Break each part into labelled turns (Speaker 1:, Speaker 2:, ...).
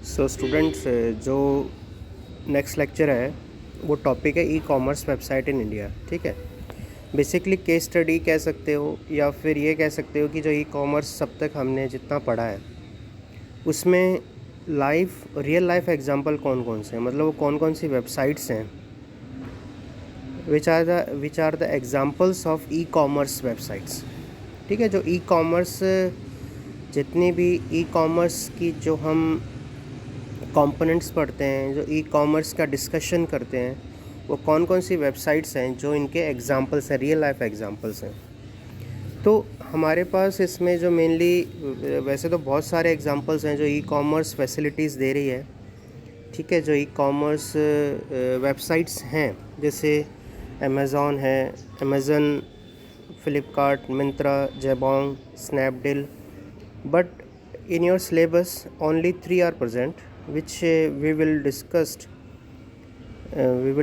Speaker 1: So students, जो next lecture है वो टॉपिक है ई कॉमर्स वेबसाइट इन इंडिया। ठीक है, बेसिकली केस स्टडी कह सकते हो या फिर ये कह सकते हो कि जो ई कॉमर्स सब तक हमने जितना पढ़ा है उसमें रियल लाइफ एग्जांपल कौन कौन से हैं, मतलब वो कौन कौन सी वेबसाइट्स हैं which are the examples of e commerce websites. ठीक है, जो ई कॉमर्स जितनी भी ई कॉमर्स की जो हम कंपोनेंट्स पढ़ते हैं, जो ई कॉमर्स का डिस्कशन करते हैं, वो कौन कौन सी वेबसाइट्स हैं जो इनके एग्जांपल्स हैं, रियल लाइफ एग्जांपल्स हैं। तो हमारे पास इसमें जो मेनली, वैसे तो बहुत सारे एग्जांपल्स हैं जो ई कॉमर्स फैसिलिटीज़ दे रही है। ठीक है, जो ई कॉमर्स वेबसाइट्स हैं जैसे अमेज़ॉन है, Amazon, Flipkart, Myntra, Jabong, Snapdeal. But in your syllabus only three are present, which we will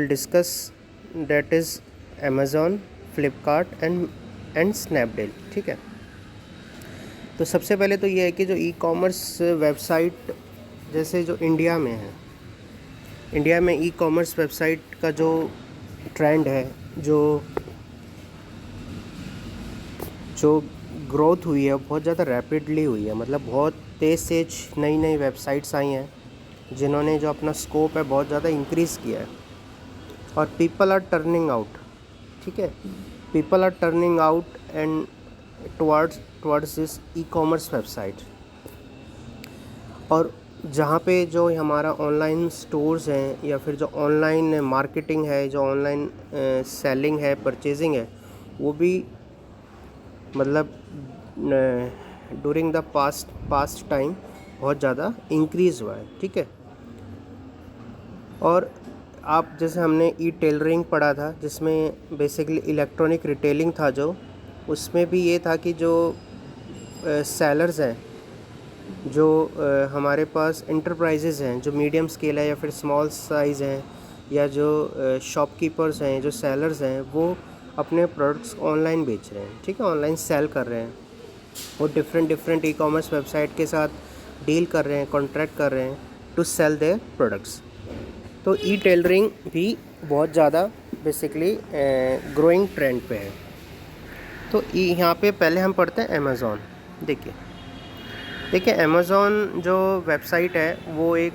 Speaker 1: discuss, that is Amazon, Flipkart and Snapdeal। ठीक है, तो सबसे पहले तो ये है कि जो ई कॉमर्स वेबसाइट जैसे जो इंडिया में है, इंडिया में ई कॉमर्स वेबसाइट का जो ट्रेंड है, जो ग्रोथ हुई है बहुत ज़्यादा रैपिडली हुई है। मतलब बहुत तेज़ नई नई वेबसाइट्स आई हैं जिन्होंने जो अपना स्कोप है बहुत ज़्यादा इंक्रीज़ किया है, और पीपल आर टर्निंग आउट। ठीक है, people are turning out and towards this e commerce website. और जहाँ पे जो हमारा ऑनलाइन स्टोर्स हैं या फिर जो ऑनलाइन मार्केटिंग है, जो ऑनलाइन सेलिंग है, परचेजिंग है, वो भी मतलब ड्यूरिंग द पास्ट टाइम बहुत ज़्यादा इंक्रीज़ हुआ है। ठीक है, और आप जैसे हमने ई टेलरिंग पढ़ा था जिसमें बेसिकली इलेक्ट्रॉनिक रिटेलिंग था, जो उसमें भी ये था कि जो सेलर्स हैं, जो हमारे पास इंटरप्राइजेज़ हैं, जो मीडियम स्केल है या फिर स्मॉल साइज़ हैं, या जो शॉपकीपर्स हैं, जो सेलर्स हैं, वो अपने प्रोडक्ट्स ऑनलाइन बेच रहे हैं। ठीक है, ऑनलाइन सेल कर रहे हैं, वो डिफरेंट ई कॉमर्स वेबसाइट के साथ डील कर रहे हैं, कॉन्ट्रैक्ट कर रहे हैं टू सेल देयर प्रोडक्ट्स। तो ई टेलरिंग भी बहुत ज़्यादा बेसिकली ग्रोइंग ट्रेंड पे है। तो यहाँ पे पहले हम पढ़ते हैं अमेज़ॉन। देखिए अमेज़ॉन जो वेबसाइट है वो एक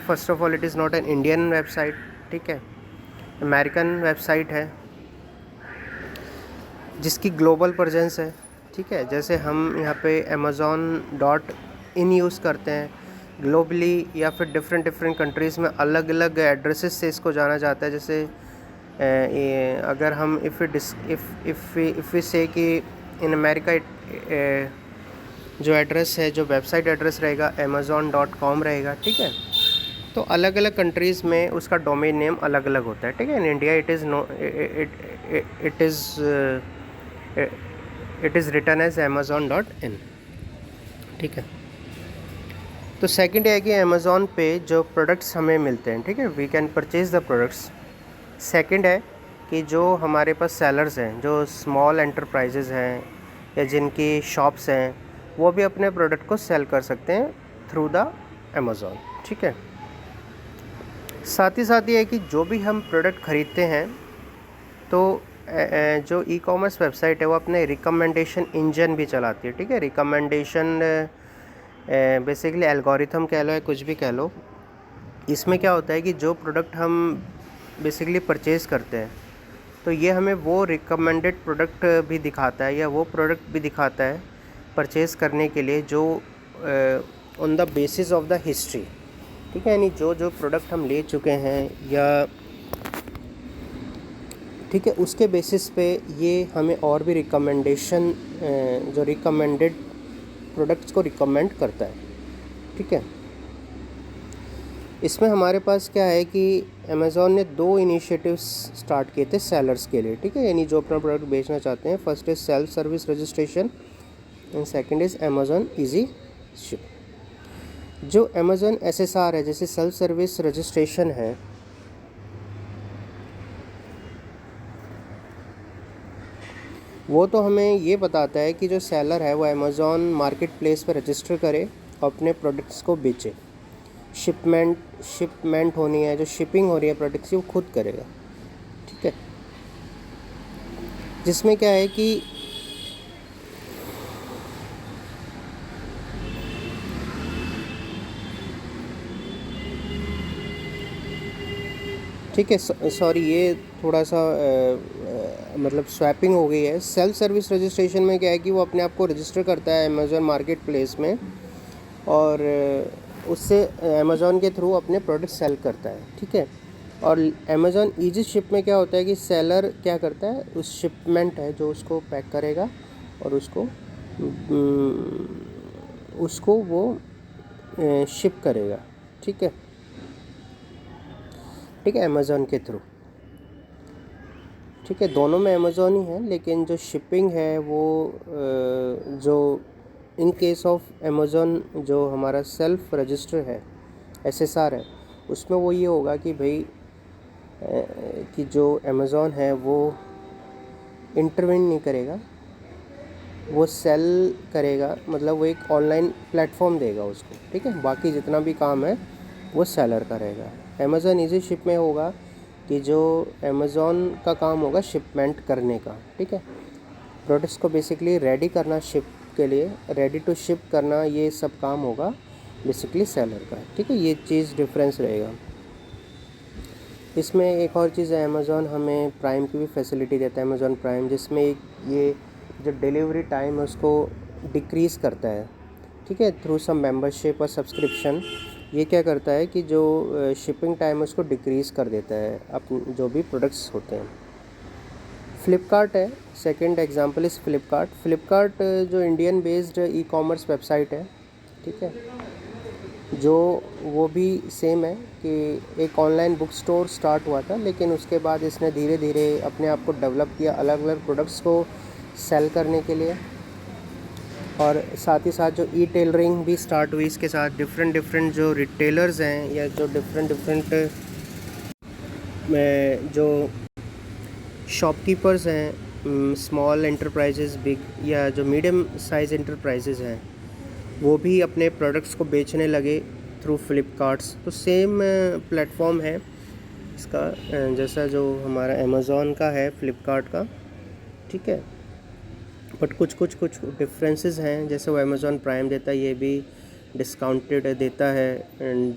Speaker 1: first of all it is not an Indian website. ठीक है, अमेरिकन वेबसाइट है जिसकी ग्लोबल प्रेजेंस है। ठीक है, जैसे हम यहाँ पे amazon.in यूज़ करते हैं ग्लोबली, या फिर डिफरेंट कंट्रीज़ में अलग अलग एड्रेसेस से इसको जाना जाता है। जैसे अगर हम इफ़ वी से कि इन अमेरिका जो एड्रेस है, जो वेबसाइट एड्रेस रहेगा amazon.com रहेगा। ठीक है, तो अलग अलग कंट्रीज़ में उसका डोमेन नेम अलग अलग होता है। ठीक है, in India it is written as amazon.in। ठीक है, तो सेकंड है कि अमेज़ॉन पे जो प्रोडक्ट्स हमें मिलते हैं, ठीक है, we can purchase the products. Second है कि जो हमारे पास सेलर्स हैं, जो स्मॉल एंटरप्राइजेज़ हैं या जिनकी शॉप्स हैं, वो भी अपने प्रोडक्ट को सेल कर सकते हैं थ्रू द अमेज़ॉन। ठीक है, साथ ही साथ ये है कि जो भी हम प्रोडक्ट ख़रीदते हैं, तो जो ई कॉमर्स वेबसाइट है वो अपने रिकमेंडेशन इंजन भी चलाती है। ठीक है, रिकमेंडेशन बेसिकली एल्गोरिथम कह लो या कुछ भी कह लो। इसमें क्या होता है कि जो प्रोडक्ट हम बेसिकली परचेज़ करते हैं, तो ये हमें वो रिकमेंडेड प्रोडक्ट भी दिखाता है या वो प्रोडक्ट भी दिखाता है परचेज़ करने के लिए, जो on the basis of the history. ठीक है, यानी जो जो प्रोडक्ट हम ले चुके हैं या ठीक है, उसके बेसिस पे ये हमें और भी रिकमेंडेशन, जो रिकमेंडेड प्रोडक्ट्स को रिकमेंड करता है। ठीक है, इसमें हमारे पास क्या है कि अमेज़ॉन ने 2 इनिशिएटिव्स स्टार्ट किए थे सेलर्स के लिए। ठीक है, यानी जो अपना प्रोडक्ट बेचना चाहते हैं, first is self service registration and second is Amazon easy ship. जो अमेज़ॉन SSR है, जैसे सेल्फ सर्विस रजिस्ट्रेशन है, वो तो हमें ये बताता है कि जो सेलर है वो अमेज़ॉन मार्केट प्लेस पर रजिस्टर करे और अपने प्रोडक्ट्स को बेचे। शिपमेंट होनी है, जो शिपिंग हो रही है प्रोडक्ट की, वो खुद करेगा। ठीक है, जिसमें क्या है कि ठीक है, सॉरी ये थोड़ा सा मतलब स्वैपिंग हो गई है। सेल्फ सर्विस रजिस्ट्रेशन में क्या है कि वो अपने आप को रजिस्टर करता है अमेज़ॉन मार्केट प्लेस में, और उससे अमेज़ॉन के थ्रू अपने प्रोडक्ट सेल करता है। ठीक है, और अमेज़ॉन ईजी शिप में क्या होता है कि सेलर क्या करता है, उस शिपमेंट है जो उसको पैक करेगा और उसको वो शिप करेगा। ठीक है, ठीक है, अमेज़ॉन के थ्रू। ठीक है, दोनों में अमेज़ॉन ही है, लेकिन जो शिपिंग है वो जो इन केस ऑफ अमेज़ॉन जो हमारा सेल्फ रजिस्टर है, SSR है, उसमें वो ये होगा कि भाई कि जो अमेज़ॉन है वो इंटरवेन नहीं करेगा, वो सेल करेगा, मतलब वो एक ऑनलाइन प्लेटफॉर्म देगा उसको। ठीक है, बाकी जितना भी काम है वो सेलर करेगा। अमेज़ॉन ईजी शिप में होगा कि जो अमेज़ॉन का काम होगा शिपमेंट करने का। ठीक है, प्रोडक्ट्स को बेसिकली रेडी करना, शिप के लिए रेडी टू शिप करना, ये सब काम होगा बेसिकली सेलर का। ठीक है, ये चीज़ डिफरेंस रहेगा। इसमें एक और चीज़ है, अमेज़ॉन हमें प्राइम की भी फैसिलिटी देता है, अमेज़ॉन प्राइम, जिसमें ये जो डिलीवरी टाइम है उसको डिक्रीज़ करता है। ठीक है, थ्रू सम मेंबरशिप और सब्सक्रिप्शन ये क्या करता है कि जो शिपिंग टाइम है उसको डिक्रीज़ कर देता है अपने जो भी प्रोडक्ट्स होते हैं। फ्लिपकार्ट है, सेकंड एग्जांपल इज़ फ्लिपकार्ट जो इंडियन बेस्ड ई कॉमर्स वेबसाइट है। ठीक है, जो वो भी सेम है कि एक ऑनलाइन बुक स्टोर स्टार्ट हुआ था, लेकिन उसके बाद इसने धीरे धीरे अपने आप को डेवलप किया अलग अलग प्रोडक्ट्स को सेल करने के लिए, और साथ ही साथ जो ई टेलरिंग भी स्टार्ट हुई इसके साथ। डिफरेंट जो रिटेलर्स हैं या जो डिफरेंट जो शॉपकीपर्स हैं, स्मॉल एंटरप्राइजेज़, बिग या जो मीडियम साइज़ एंटरप्राइजेज़ हैं, वो भी अपने प्रोडक्ट्स को बेचने लगे थ्रू फ्लिपकार्ट्स। तो सेम प्लेटफॉर्म है इसका, जैसा जो हमारा अमेज़ॉन का है फ्लिपकार्ट का। ठीक है, बट कुछ डिफरेंसेस हैं, जैसे वो अमेज़ॉन प्राइम देता है, ये भी डिस्काउंटेड देता है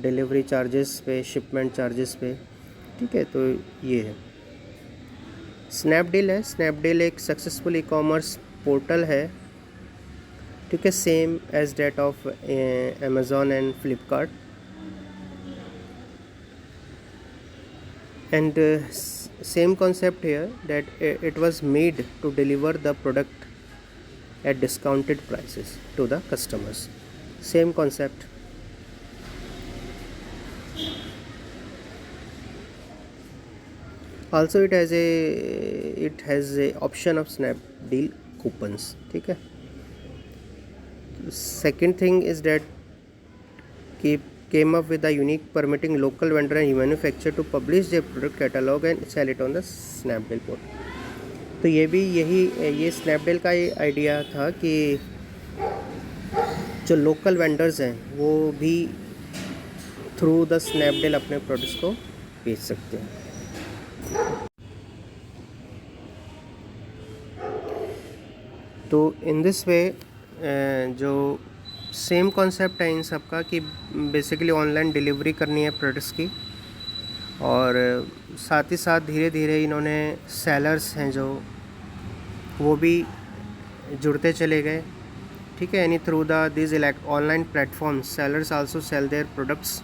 Speaker 1: डिलीवरी चार्जेस पे, शिपमेंट चार्जेस पे। ठीक है, तो ये है। स्नैपडील है, स्नैपडील एक सक्सेसफुल ई कॉमर्स पोर्टल है। ठीक है, same as that of Amazon and Flipkart, and same concept here that it was made to deliver the product at discounted prices to the customers. Same concept. Also it has a option of Snapdeal coupons. ठीक है, second thing is that came up with a unique permitting local vendor and manufacturer to publish their product catalog and sell it on the Snapdeal portal. तो ये Snapdeal का ही idea था कि जो local vendors हैं वो भी थ्रू द स्नैपडील अपने प्रोडक्ट्स को बेच सकते हैं। तो इन दिस वे जो सेम कॉन्सेप्ट है इन सब का कि बेसिकली ऑनलाइन डिलीवरी करनी है प्रोडक्ट्स की, और साथ ही साथ धीरे धीरे इन्होंने सेलर्स हैं जो वो भी जुड़ते चले गए। ठीक है, यानी through this online platforms sellers also sell their products.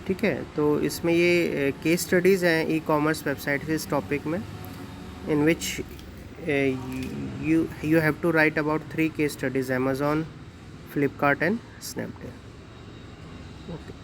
Speaker 1: ठीक है, तो इसमें ये केस स्टडीज़ हैं ई कॉमर्स वेबसाइट इस टॉपिक में, in which you have to write about 3 case studies: Amazon, Flipkart and Snapdeal. Okay.